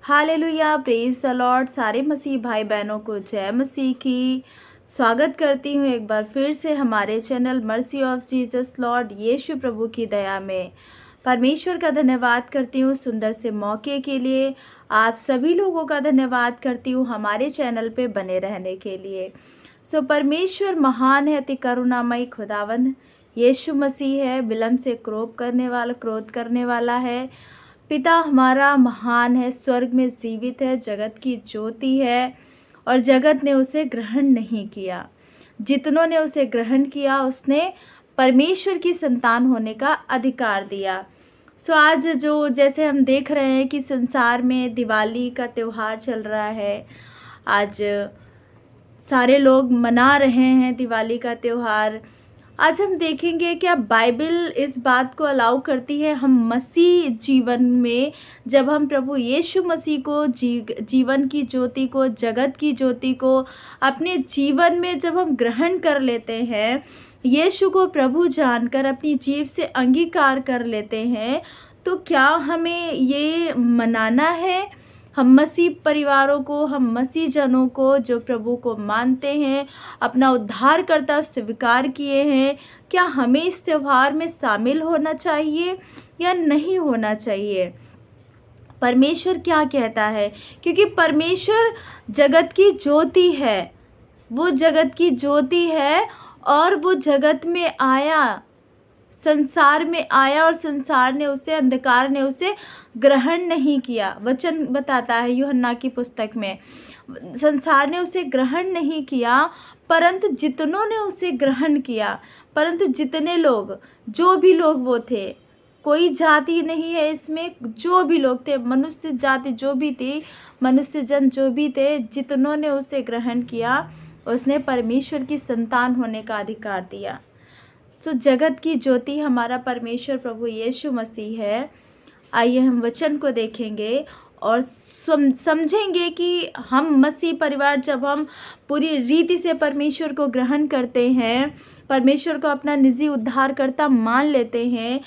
Hallelujah, praise the Lord. सारे मसीह भाई बहनों को जय मसीह की। स्वागत करती हूँ एक बार फिर से हमारे channel mercy of Jesus lord Yeshu प्रभु की दया में। परमेश्वर का धन्यवाद करती हूँ सुंदर से मौके के लिए। आप सभी लोगों का धन्यवाद करती हूँ हमारे चैनल पे बने रहने के लिए। परमेश्वर महान है, अति करुणामयी खुदावन यीशु मसीह है, विलम्ब से क्रोध करने वाला है। पिता हमारा महान है, स्वर्ग में जीवित है, जगत की ज्योति है और जगत ने उसे ग्रहण नहीं किया। जितनों ने उसे ग्रहण किया उसने परमेश्वर की संतान होने का अधिकार दिया। आज जो जैसे हम देख रहे हैं कि संसार में दिवाली का त्यौहार चल रहा है। आज सारे लोग मना रहे हैं दिवाली का त्यौहार। आज हम देखेंगे क्या बाइबल इस बात को अलाउ करती है, हम मसीह जीवन में जब हम प्रभु यीशु मसीह को जीवन की ज्योति को, जगत की ज्योति को अपने जीवन में जब हम ग्रहण कर लेते हैं, यीशु को प्रभु जानकर अपनी जीव से अंगीकार कर लेते हैं, तो क्या हमें ये मनाना है? हम मसीह परिवारों को, हम मसीह जनों को जो प्रभु को मानते हैं, अपना उद्धारकर्ता स्वीकार किए हैं, क्या हमें इस त्यौहार में शामिल होना चाहिए या नहीं होना चाहिए? परमेश्वर क्या कहता है? क्योंकि परमेश्वर जगत की ज्योति है, वो जगत की ज्योति है और वो जगत में आया, संसार में आया और संसार ने उसे, अंधकार ने उसे ग्रहण नहीं किया। वचन बताता है यूहन्ना की पुस्तक में, संसार ने उसे ग्रहण नहीं किया, परंतु जितनों ने उसे ग्रहण किया, परंतु जितने लोग, जो भी लोग वो थे, कोई जाति नहीं है इसमें, जो भी लोग थे, मनुष्य जाति जो भी थी, मनुष्य जन जो भी थे, जितनों ने उसे ग्रहण किया, उसने परमेश्वर की संतान होने का अधिकार दिया। जगत की ज्योति हमारा परमेश्वर प्रभु यीशु मसीह है। आइए हम वचन को देखेंगे और समझेंगे कि हम मसीह परिवार जब हम पूरी रीति से परमेश्वर को ग्रहण करते हैं, परमेश्वर को अपना निजी उद्धारकर्ता मान लेते हैं,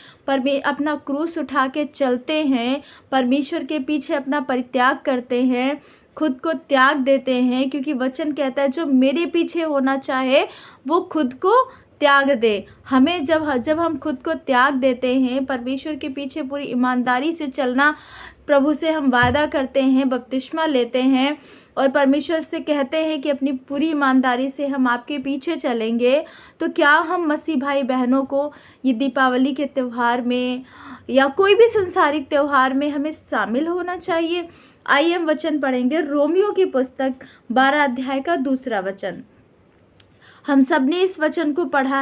अपना क्रूस उठा के चलते हैं, परमेश्वर के पीछे अपना परित्याग करते हैं, खुद को त्याग देते हैं, क्योंकि वचन कहता है जो मेरे पीछे होना चाहे वो खुद को त्याग दे। हमें जब हम खुद को त्याग देते हैं, परमेश्वर के पीछे पूरी ईमानदारी से चलना, प्रभु से हम वादा करते हैं, बपतिस्मा लेते हैं और परमेश्वर से कहते हैं कि अपनी पूरी ईमानदारी से हम आपके पीछे चलेंगे, तो क्या हम मसीह भाई बहनों को ये दीपावली के त्यौहार में या कोई भी संसारिक त्यौहार में हमें शामिल होना चाहिए? आइए हम वचन पढ़ेंगे, रोमियो की पुस्तक 12 अध्याय का 2 वचन। हम सब ने इस वचन को पढ़ा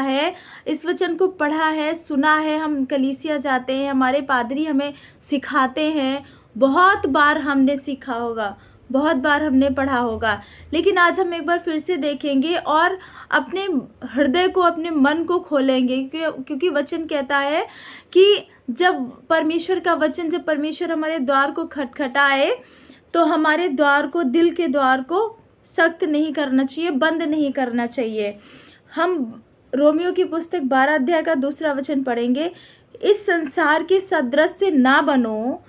है, सुना है। हम कलीसिया जाते हैं, हमारे पादरी हमें सिखाते हैं, बहुत बार हमने सीखा होगा, बहुत बार हमने पढ़ा होगा, लेकिन आज हम एक बार फिर से देखेंगे और अपने हृदय को, अपने मन को खोलेंगे, क्योंकि वचन कहता है कि जब परमेश्वर का वचन, जब परमेश्वर हमारे द्वार को खटखटाए तो हमारे द्वार को, दिल के द्वार को सख्त नहीं करना चाहिए, बंद नहीं करना चाहिए। हम रोमियो की पुस्तक 12 अध्याय का 2 वचन पढ़ेंगे, इस संसार के सदृश ना बनो,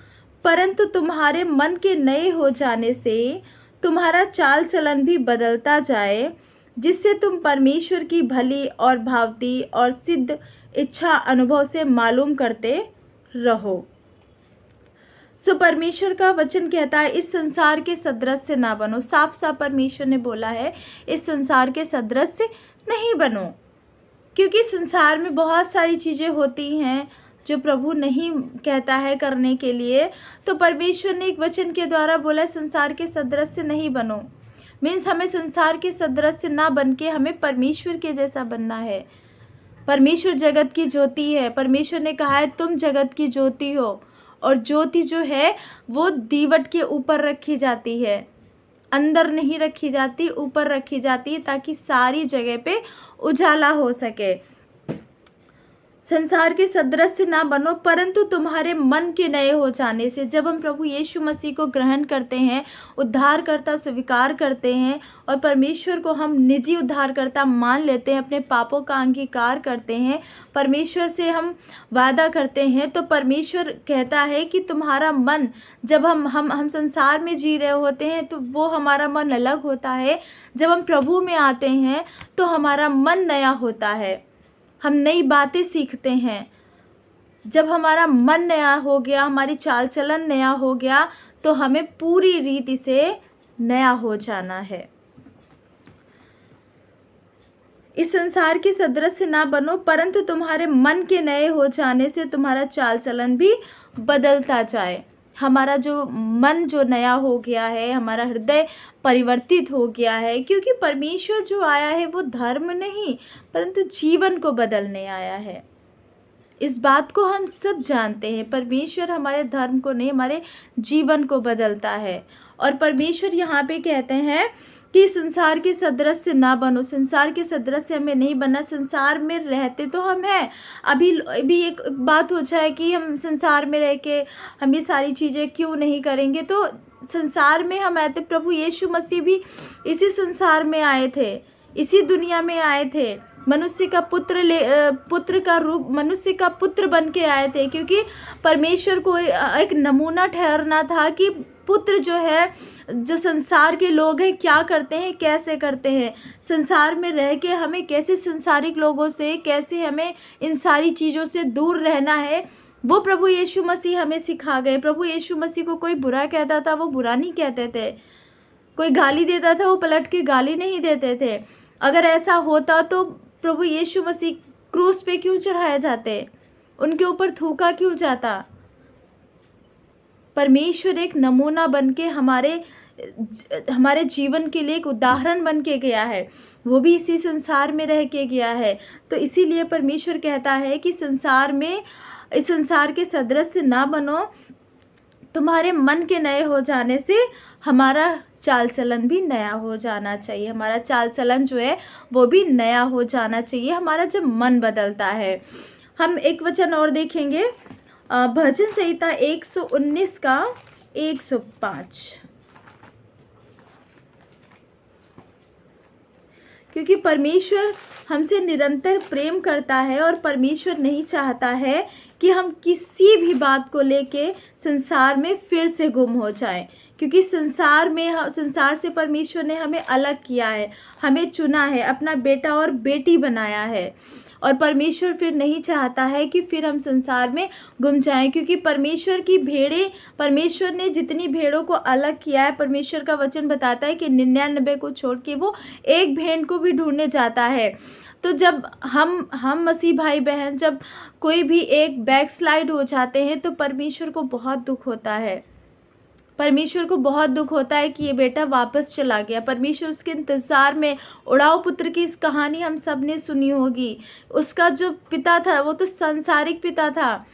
परंतु तुम्हारे मन के नए हो जाने से तुम्हारा चाल चलन भी बदलता जाए, जिससे तुम परमेश्वर की भली और भावती और सिद्ध इच्छा अनुभव से मालूम करते रहो। परमेश्वर का वचन कहता है इस संसार के सदृश से ना बनो। साफ साफ परमेश्वर ने बोला है इस संसार के सदृश से नहीं बनो, क्योंकि संसार में बहुत सारी चीज़ें होती हैं जो प्रभु नहीं कहता है करने के लिए। तो परमेश्वर ने एक वचन के द्वारा बोला संसार के सदृश से नहीं बनो, मीन्स हमें संसार के सदृश से ना बन के हमें परमेश्वर के जैसा बनना है। परमेश्वर जगत की ज्योति है। परमेश्वर ने कहा है तुम जगत की ज्योति हो, और ज्योति जो है वो दीवट के ऊपर रखी जाती है, अंदर नहीं रखी जाती, ऊपर रखी जाती है, ताकि सारी जगह पे उजाला हो सके। संसार के सदृश ना बनो, परंतु तुम्हारे मन के नए हो जाने से। जब हम प्रभु यीशु मसीह को ग्रहण करते हैं, उद्धारकर्ता स्वीकार करते हैं और परमेश्वर को हम निजी उद्धारकर्ता मान लेते हैं, अपने पापों का अंगीकार करते हैं, परमेश्वर से हम वादा करते हैं, तो परमेश्वर कहता है कि तुम्हारा मन, जब हम संसार में जी रहे होते हैं तो वो हमारा मन अलग होता है। जब हम प्रभु में आते हैं तो हमारा मन नया होता है, हम नई बातें सीखते हैं। जब हमारा मन नया हो गया, हमारी चाल चलन नया हो गया, तो हमें पूरी रीति से नया हो जाना है। इस संसार के सदृश ना बनो, परंतु तुम्हारे मन के नए हो जाने से तुम्हारा चाल चलन भी बदलता जाए। हमारा जो मन जो नया हो गया है, हमारा हृदय परिवर्तित हो गया है, क्योंकि परमेश्वर जो आया है वो धर्म नहीं परंतु जीवन को बदलने आया है। इस बात को हम सब जानते हैं। परमेश्वर हमारे धर्म को नहीं, हमारे जीवन को बदलता है। और परमेश्वर यहाँ पे कहते हैं कि संसार के सदृश ना बनो। संसार के सदृश हमें नहीं बनना। संसार में रहते तो हम हैं। अभी एक बात हो जाए कि हम संसार में रह के हम ये सारी चीज़ें क्यों नहीं करेंगे, तो संसार में हम आए थे। प्रभु यीशु मसीह भी इसी संसार में आए थे, इसी दुनिया में आए थे। मनुष्य का पुत्र का रूप, मनुष्य का पुत्र बन के आए थे, क्योंकि परमेश्वर को एक नमूना ठहरना था कि पुत्र जो है, जो संसार के लोग हैं क्या करते हैं, कैसे करते हैं, संसार में रह के हमें कैसे संसारिक लोगों से, कैसे हमें इन सारी चीज़ों से दूर रहना है, वो प्रभु यीशु मसीह हमें सिखा गए। प्रभु यीशु मसीह को कोई बुरा कहता था वो बुरा नहीं कहते थे, कोई गाली देता था वो पलट के गाली नहीं देते थे। अगर ऐसा होता तो प्रभु यीशु मसीह क्रूस पे क्यों चढ़ाए जाते, उनके ऊपर थूका क्यों जाता। परमेश्वर एक नमूना बन के हमारे जीवन के लिए एक उदाहरण बन के गया है, वो भी इसी संसार में रह के गया है। तो इसीलिए परमेश्वर कहता है कि इस संसार के सदृश ना बनो, तुम्हारे मन के नए हो जाने से हमारा चाल चलन भी नया हो जाना चाहिए। हमारा चाल चलन जो है वो भी नया हो जाना चाहिए, हमारा जब मन बदलता है। हम एक वचन और देखेंगे, भजन संहिता 119 का 105। क्योंकि परमेश्वर हमसे निरंतर प्रेम करता है और परमेश्वर नहीं चाहता है कि हम किसी भी बात को लेके संसार में फिर से गुम हो जाएं। क्योंकि संसार से परमेश्वर ने हमें अलग किया है, हमें चुना है, अपना बेटा और बेटी बनाया है। और परमेश्वर फिर नहीं चाहता है कि फिर हम संसार में गुम जाएं, क्योंकि परमेश्वर ने जितनी भेड़ों को अलग किया है, परमेश्वर का वचन बताता है कि 99 को छोड़ के वो एक भेड़ को भी ढूंढने जाता है। तो जब हम मसीह भाई बहन जब कोई भी एक बैकस्लाइड हो जाते हैं तो परमेश्वर को बहुत दुख होता है। परमेश्वर को बहुत दुख होता है कि ये बेटा वापस चला गया। परमेश्वर उसके इंतज़ार में, उड़ाऊ पुत्र की इस कहानी हम सब ने सुनी होगी। उसका जो पिता था वो तो सांसारिक पिता था,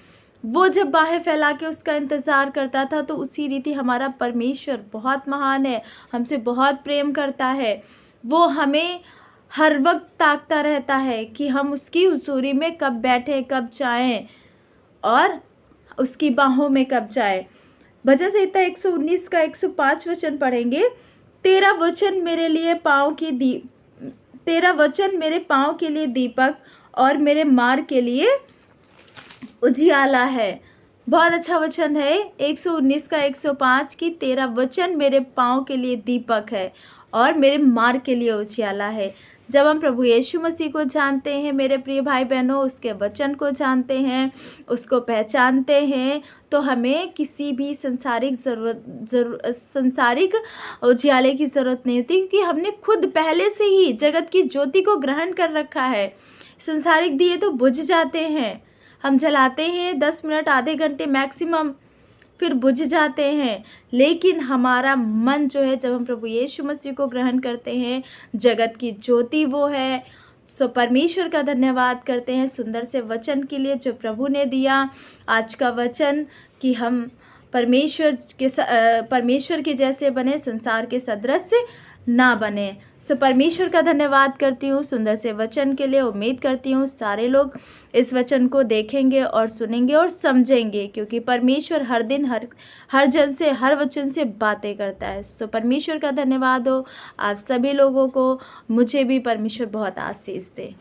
वो जब बाहें फैला के उसका इंतज़ार करता था, तो उसी रीति हमारा परमेश्वर बहुत महान है, हमसे बहुत प्रेम करता है। वो हमें हर वक्त ताकता रहता है कि हम उसकी हुजूरी में कब बैठे, कब जाएं और उसकी बाहों में कब जाएं। भजन संहिता 119 का 105 वचन पढ़ेंगे। तेरा वचन मेरे पाँव के लिए दीपक और मेरे मार्ग के लिए उजियाला है। बहुत अच्छा वचन है 119 का 105 की तेरा वचन मेरे पाँव के लिए दीपक है और मेरे मार्ग के लिए उजियाला है। जब हम प्रभु यीशु मसीह को जानते हैं मेरे प्रिय भाई बहनों, उसके वचन को जानते हैं, उसको पहचानते हैं, तो हमें किसी भी संसारिक उजियाले की ज़रूरत नहीं होती, क्योंकि हमने खुद पहले से ही जगत की ज्योति को ग्रहण कर रखा है। संसारिक दिए तो बुझ जाते हैं, हम जलाते हैं 10 मिनट आधे घंटे मैक्सिमम, फिर बुझ जाते हैं। लेकिन हमारा मन जो है, जब हम प्रभु यीशु मसीह को ग्रहण करते हैं, जगत की ज्योति वो है। सो परमेश्वर का धन्यवाद करते हैं सुंदर से वचन के लिए जो प्रभु ने दिया। आज का वचन कि हम परमेश्वर के जैसे बने, संसार के सदृश ना बने। सो परमेश्वर का धन्यवाद करती हूँ सुंदर से वचन के लिए। उम्मीद करती हूँ सारे लोग इस वचन को देखेंगे और सुनेंगे और समझेंगे, क्योंकि परमेश्वर हर दिन हर जन से, हर वचन से बातें करता है। सो परमेश्वर का धन्यवाद हो आप सभी लोगों को। मुझे भी परमेश्वर बहुत आशीष दे।